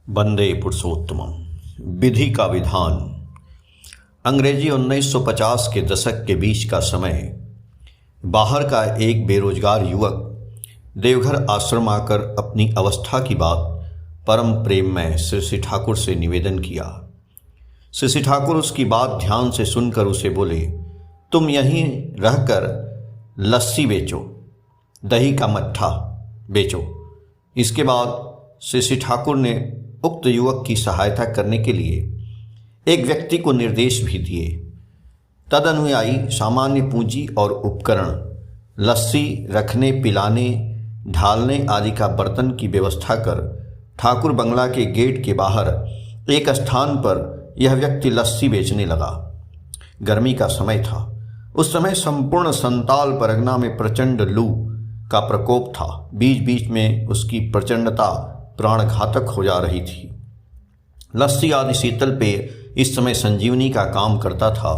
वंदे पुरुषोत्तमम। विधि का विधान। अंग्रेजी 1950 के दशक के बीच का समय। बाहर का एक बेरोजगार युवक देवघर आश्रम आकर अपनी अवस्था की बात परम प्रेम में श्री ठाकुर से निवेदन किया। श्री ठाकुर उसकी बात ध्यान से सुनकर उसे बोले, तुम यहीं रहकर लस्सी बेचो, दही का मट्ठा बेचो। इसके बाद श्री ठाकुर ने उक्त युवक की सहायता करने के लिए एक व्यक्ति को निर्देश भी दिए। तदनुयायी सामान्य पूंजी और उपकरण, लस्सी रखने, पिलाने, ढालने आदि का बर्तन की व्यवस्था कर ठाकुर बंगला के गेट के बाहर एक स्थान पर यह व्यक्ति लस्सी बेचने लगा। गर्मी का समय था। उस समय संपूर्ण संताल परगना में प्रचंड लू का प्रकोप था। बीच बीच में उसकी प्रचंडता प्राणघातक हो जा रही थी। लस्सी आदि शीतल पेय इस समय संजीवनी का काम करता था।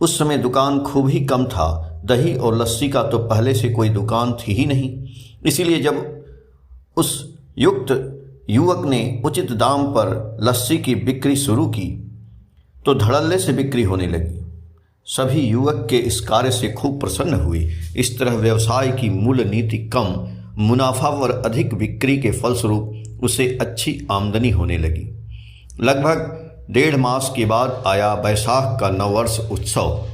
उस समय दुकान खूब ही कम था। दही और लस्सी का तो पहले से कोई दुकान थी ही नहीं। इसीलिए जब उस युक्त युवक ने उचित दाम पर लस्सी की बिक्री शुरू की तो धड़ल्ले से बिक्री होने लगी। सभी युवक के इस कार्य से खूब प्रसन्न हुए। इस तरह व्यवसाय की मूल नीति कम मुनाफा और अधिक बिक्री के फलस्वरूप उसे अच्छी आमदनी होने लगी। लगभग 1.5 मास के बाद आया बैसाख का नववर्ष उत्सव।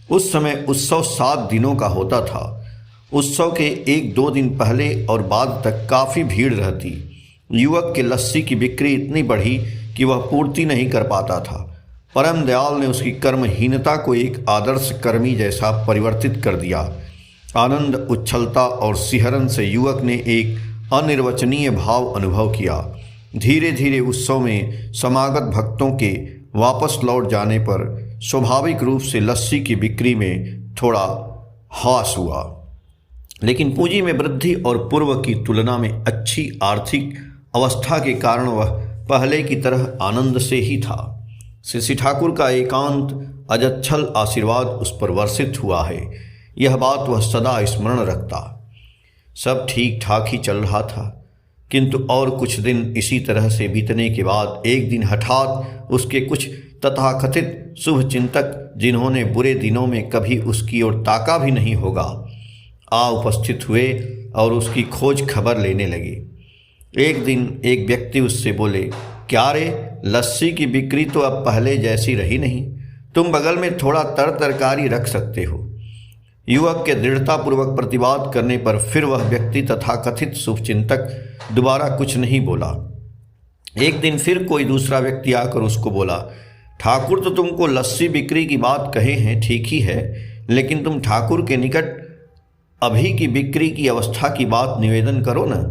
उस समय उत्सव 7 दिनों का होता था। उत्सव के 1-2 दिन पहले और बाद तक काफ़ी भीड़ रहती। युवक के लस्सी की बिक्री इतनी बढ़ी कि वह पूर्ति नहीं कर पाता था। परम दयाल ने उसकी कर्महीनता को एक आदर्श कर्मी जैसा परिवर्तित कर दिया। आनंद, उच्छलता और सिहरन से युवक ने एक अनिर्वचनीय भाव अनुभव किया। धीरे धीरे उत्सव में समागत भक्तों के वापस लौट जाने पर स्वाभाविक रूप से लस्सी की बिक्री में थोड़ा ह्रास हुआ, लेकिन पूंजी में वृद्धि और पूर्व की तुलना में अच्छी आर्थिक अवस्था के कारण वह पहले की तरह आनंद से ही था। श्री ठाकुर का एकांत अजच्छल आशीर्वाद उस पर वर्षित हुआ है। यह बात वह सदा स्मरण रखता। सब ठीक ठाक ही चल रहा था, किंतु और कुछ दिन इसी तरह से बीतने के बाद एक दिन हठात उसके कुछ तथाकथित शुभ चिंतक, जिन्होंने बुरे दिनों में कभी उसकी ओर ताका भी नहीं होगा, आ उपस्थित हुए और उसकी खोज खबर लेने लगे। एक दिन एक व्यक्ति उससे बोले, क्या रे, लस्सी की बिक्री तो अब पहले जैसी रही नहीं। तुम बगल में थोड़ा तरकारी रख सकते हो। युवक के दृढ़तापूर्वक प्रतिवाद करने पर फिर वह व्यक्ति तथाकथित शुभचिंतक दोबारा कुछ नहीं बोला। एक दिन फिर कोई दूसरा व्यक्ति आकर उसको बोला, ठाकुर तो तुमको लस्सी बिक्री की बात कहे हैं, ठीक ही है, लेकिन तुम ठाकुर के निकट अभी की बिक्री की अवस्था की बात निवेदन करो ना।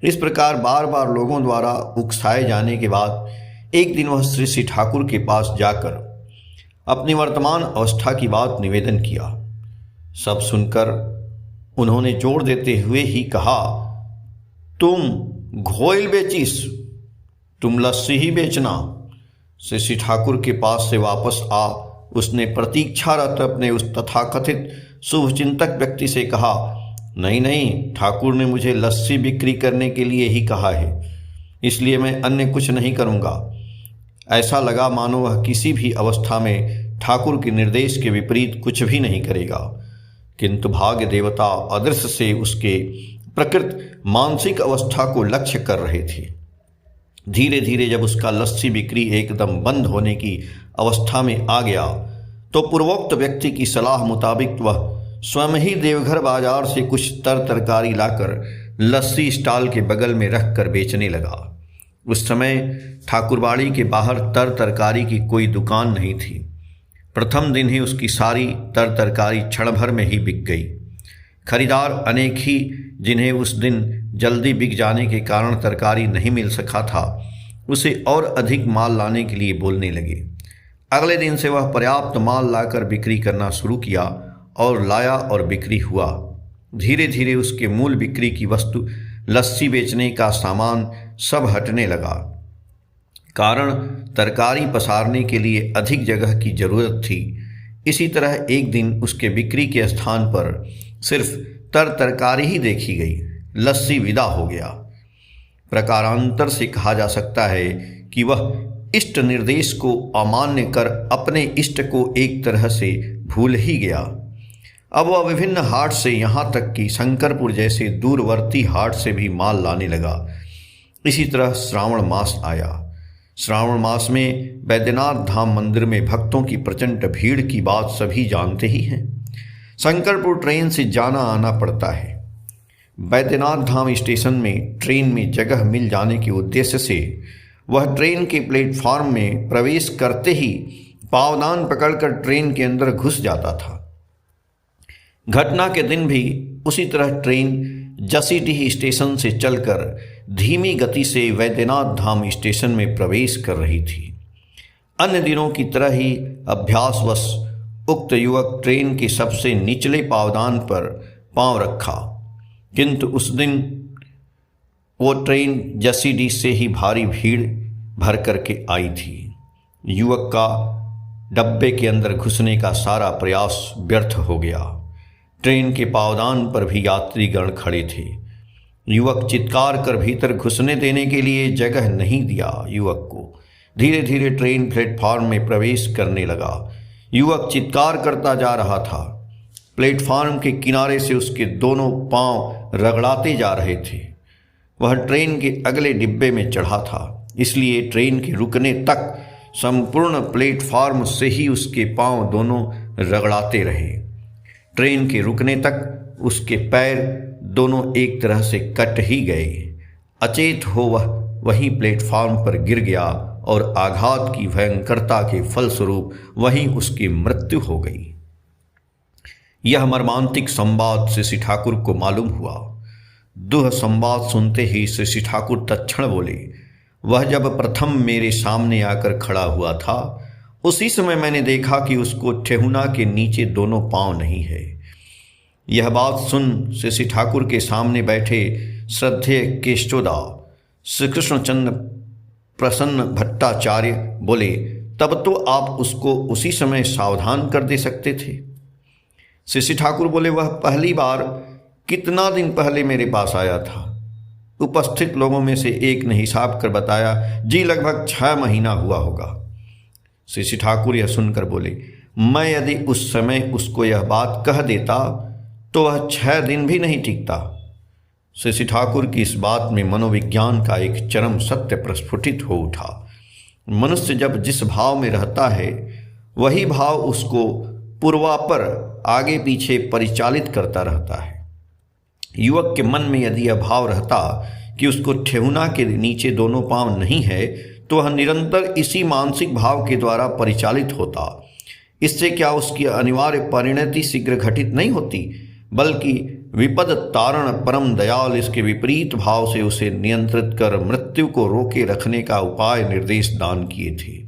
इस प्रकार बार बार लोगों द्वारा उकसाए जाने के बाद एक दिन वह श्री ठाकुर के पास जाकर अपनी वर्तमान अवस्था की बात निवेदन किया। सब सुनकर उन्होंने जोर देते हुए ही कहा, तुम घोल बेचिस, तुम लस्सी ही बेचना। श्री ठाकुर के पास से वापस आ उसने प्रतीक्षारत अपने उस तथाकथित शुभचिंतक व्यक्ति से कहा, नहीं नहीं, ठाकुर ने मुझे लस्सी बिक्री करने के लिए ही कहा है, इसलिए मैं अन्य कुछ नहीं करूँगा। ऐसा लगा मानो वह किसी भी अवस्था में ठाकुर के निर्देश के विपरीत कुछ भी नहीं करेगा, किंतु भाग्य देवता अदृश्य से उसके प्रकृत मानसिक अवस्था को लक्ष्य कर रहे थे। धीरे धीरे जब उसका लस्सी बिक्री एकदम बंद होने की अवस्था में आ गया तो पूर्वोक्त व्यक्ति की सलाह मुताबिक वह स्वयं ही देवघर बाजार से कुछ तरकारी लाकर लस्सी स्टॉल के बगल में रख कर बेचने लगा। उस समय ठाकुरबाड़ी के बाहर तरकारी की कोई दुकान नहीं थी। प्रथम दिन ही उसकी सारी तरकारी क्षण भर में ही बिक गई। खरीदार अनेक ही, जिन्हें उस दिन जल्दी बिक जाने के कारण तरकारी नहीं मिल सका था, उसे और अधिक माल लाने के लिए बोलने लगे। अगले दिन से वह पर्याप्त माल लाकर बिक्री करना शुरू किया और लाया और बिक्री हुआ। धीरे धीरे उसके मूल बिक्री की वस्तु, लस्सी बेचने का सामान सब हटने लगा। कारण तरकारी पसारने के लिए अधिक जगह की जरूरत थी। इसी तरह एक दिन उसके बिक्री के स्थान पर सिर्फ तरकारी ही देखी गई। लस्सी विदा हो गया। प्रकारांतर से कहा जा सकता है कि वह इष्ट निर्देश को अमान्य कर अपने इष्ट को एक तरह से भूल ही गया। अब वह विभिन्न हाट से यहाँ तक कि शंकरपुर जैसे दूरवर्ती हाट से भी माल लाने लगा। इसी तरह श्रावण मास आया। श्रावण मास में बैद्यनाथ धाम मंदिर में भक्तों की प्रचंड भीड़ की बात सभी जानते ही हैं। शंकरपुर ट्रेन से जाना आना पड़ता है। बैद्यनाथ धाम स्टेशन में ट्रेन में जगह मिल जाने के उद्देश्य से वह ट्रेन के प्लेटफॉर्म में प्रवेश करते ही पावदान पकड़कर ट्रेन के अंदर घुस जाता था। घटना के दिन भी उसी तरह ट्रेन जसीडीह स्टेशन से चलकर धीमी गति से बैद्यनाथ धाम स्टेशन में प्रवेश कर रही थी। अन्य दिनों की तरह ही अभ्यासवश उक्त युवक ट्रेन के सबसे निचले पावदान पर पांव रखा, किंतु उस दिन वो ट्रेन जसीडीह से ही भारी भीड़ भर करके आई थी। युवक का डब्बे के अंदर घुसने का सारा प्रयास व्यर्थ हो गया। ट्रेन के पावदान पर भी यात्रीगण खड़े थे। युवक चित्कार कर भीतर घुसने देने के लिए जगह नहीं दिया युवक को। धीरे धीरे ट्रेन प्लेटफॉर्म में प्रवेश करने लगा। युवक चित्कार करता जा रहा था। प्लेटफॉर्म के किनारे से उसके दोनों पांव रगड़ाते जा रहे थे। वह ट्रेन के अगले डिब्बे में चढ़ा था, इसलिए ट्रेन के रुकने तक संपूर्ण प्लेटफॉर्म से ही उसके पांव दोनों रगड़ाते रहे। ट्रेन के रुकने तक उसके पैर दोनों एक तरह से कट ही गए। अचेत हो वह वहीं प्लेटफॉर्म पर गिर गया और आघात की भयंकरता के फलस्वरूप वहीं उसकी मृत्यु हो गई। यह मर्मांतिक संवाद श्री ठाकुर को मालूम हुआ। दुह संवाद सुनते ही श्री ठाकुर तत्क्षण बोले, वह जब प्रथम मेरे सामने आकर खड़ा हुआ था उसी समय मैंने देखा कि उसको ठेहुना के नीचे दोनों पांव नहीं है। यह बात सुन श्री ठाकुर के सामने बैठे श्रद्धेय केष्टोदा श्री कृष्णचंद्र प्रसन्न भट्टाचार्य बोले, तब तो आप उसको उसी समय सावधान कर दे सकते थे। श्री ठाकुर बोले, वह पहली बार कितना दिन पहले मेरे पास आया था। उपस्थित लोगों में से एक ने हिसाब कर बताया, जी लगभग 6 महीना हुआ होगा। श्री ठाकुर यह सुनकर बोले, मैं यदि उस समय उसको यह बात कह देता तो वह 6 दिन भी नहीं टिकता। श्री ठाकुर की इस बात में मनोविज्ञान का एक चरम सत्य प्रस्फुटित हो उठा। मनुष्य जब जिस भाव में रहता है वही भाव उसको पूर्वापर आगे पीछे परिचालित करता रहता है। युवक के मन में यदि यह भाव रहता कि उसको ठेहुना के नीचे दोनों पांव नहीं है तो वह निरंतर इसी मानसिक भाव के द्वारा परिचालित होता। इससे क्या उसकी अनिवार्य परिणति शीघ्र घटित नहीं होती, बल्कि विपद तारण परम दयाल इसके विपरीत भाव से उसे नियंत्रित कर मृत्यु को रोके रखने का उपाय निर्देश दान किए थे।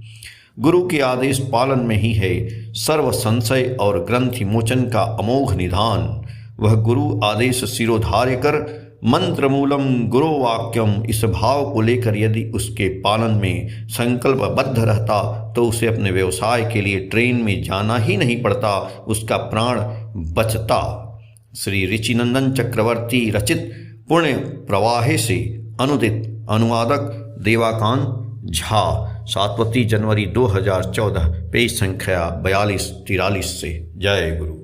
गुरु के आदेश पालन में ही है सर्व संशय और ग्रंथि मोचन का अमोघ निधान। वह गुरु आदेश शिरोधार्य कर मंत्र मूलम गुरु वाक्यम इस भाव को लेकर यदि उसके पालन में संकल्पबद्ध रहता तो उसे अपने व्यवसाय के लिए ट्रेन में जाना ही नहीं पड़ता, उसका प्राण बचता। श्री ऋचिनंदन चक्रवर्ती रचित पुण्य प्रवाहे से अनुदित अनुवादक देवाकांत झा 7 जनवरी 2014 पेज संख्या 42-43 से। जय गुरु।